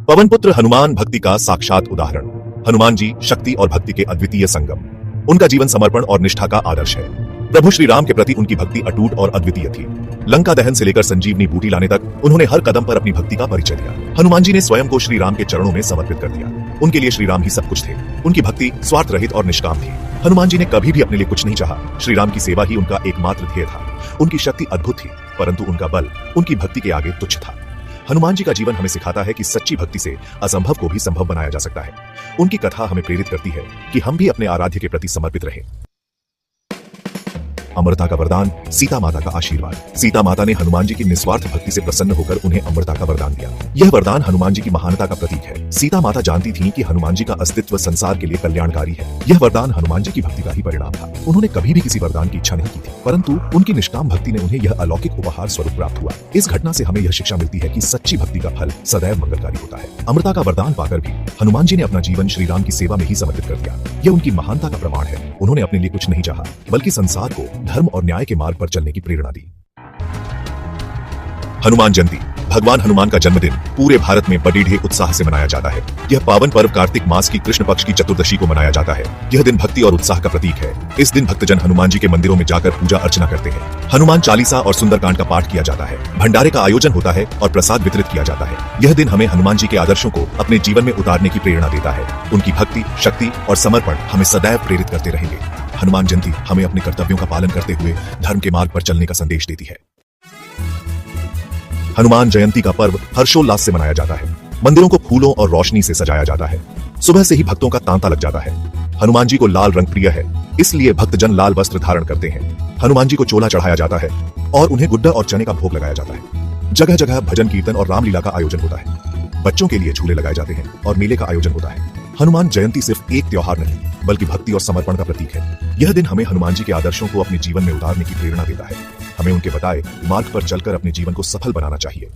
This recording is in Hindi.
पवन पुत्र हनुमान भक्ति का साक्षात उदाहरण। हनुमान जी शक्ति और भक्ति के अद्वितीय संगम। उनका जीवन समर्पण और निष्ठा का आदर्श है। प्रभु श्री राम के प्रति उनकी भक्ति अटूट और अद्वितीय थी। लंका दहन से लेकर संजीवनी बूटी लाने तक उन्होंने हर कदम पर अपनी भक्ति का परिचय दिया। हनुमान जी ने स्वयं को श्री राम के चरणों में समर्पित कर दिया। उनके लिए श्री राम ही सब कुछ थे। उनकी भक्ति स्वार्थ रहित और निष्काम थी। हनुमान जी ने कभी भी अपने लिए कुछ नहीं चाहा। श्री राम की सेवा ही उनका एकमात्र ध्येय था। उनकी शक्ति अद्भुत थी, परंतु उनका बल उनकी भक्ति के आगे तुच्छ था। हनुमान जी का जीवन हमें सिखाता है कि सच्ची भक्ति से असंभव को भी संभव बनाया जा सकता है। उनकी कथा हमें प्रेरित करती है कि हम भी अपने आराध्य के प्रति समर्पित रहें। अमरता का वरदान, सीता माता का आशीर्वाद। सीता माता ने हनुमान जी की निस्वार्थ भक्ति से प्रसन्न होकर उन्हें अमरता का वरदान दिया। यह वरदान हनुमान जी की महानता का प्रतीक है। सीता माता जानती थीं कि हनुमान जी का अस्तित्व संसार के लिए कल्याणकारी है। यह वरदान हनुमान जी की भक्ति का ही परिणाम था। उन्होंने कभी भी किसी वरदान की इच्छा नहीं की थी, परंतु उनकी निष्काम भक्ति ने उन्हें यह अलौकिक उपहार स्वरूप प्राप्त हुआ। इस घटना से हमें यह शिक्षा मिलती है कि सच्ची भक्ति का फल सदैव मंगलकारी होता है। अमरता का वरदान पाकर भी हनुमान जी ने अपना जीवन श्री राम की सेवा में ही समर्पित कर दिया। यह उनकी महानता का प्रमाण है। उन्होंने अपने लिए कुछ नहीं चाहा, बल्कि संसार को धर्म और न्याय के मार्ग पर चलने की प्रेरणा दी। हनुमान जयंती, भगवान हनुमान का जन्मदिन पूरे भारत में बड़े उत्साह से मनाया जाता है। यह पावन पर्व कार्तिक मास की कृष्ण पक्ष की चतुर्दशी को मनाया जाता है। यह दिन भक्ति और उत्साह का प्रतीक है। इस दिन भक्तजन हनुमान जी के मंदिरों में जाकर पूजा अर्चना करते हैं। हनुमान चालीसा और सुंदरकांड का पाठ किया जाता है। भंडारे का आयोजन होता है और प्रसाद वितरित किया जाता है। यह दिन हमें हनुमान जी के आदर्शों को अपने जीवन में उतारने की प्रेरणा देता है। उनकी भक्ति, शक्ति और समर्पण हमें सदैव प्रेरित करते रहेंगे। हनुमान जयंती हमें अपने कर्तव्यों का पालन करते हुए धर्म के मार्ग पर चलने का संदेश देती है। हनुमान जयंती का पर्व हर्षोल्लास से मनाया जाता है। मंदिरों को फूलों और रोशनी से सजाया जाता है। सुबह से ही भक्तों का तांता लग जाता है। हनुमान जी को लाल रंग प्रिय है, इसलिए भक्तजन लाल वस्त्र धारण करते हैं। हनुमान जी को चोला चढ़ाया जाता है और उन्हें गुड्डा और चने का भोग लगाया जाता है। जगह जगह भजन कीर्तन और रामलीला का आयोजन होता है। बच्चों के लिए झूले लगाए जाते हैं और मेले का आयोजन होता है। हनुमान जयंती सिर्फ एक त्योहार नहीं, बल्कि भक्ति और समर्पण का प्रतीक है। यह दिन हमें हनुमान जी के आदर्शों को अपने जीवन में उतारने की प्रेरणा देता है। हमें उनके बताए मार्ग पर चलकर अपने जीवन को सफल बनाना चाहिए।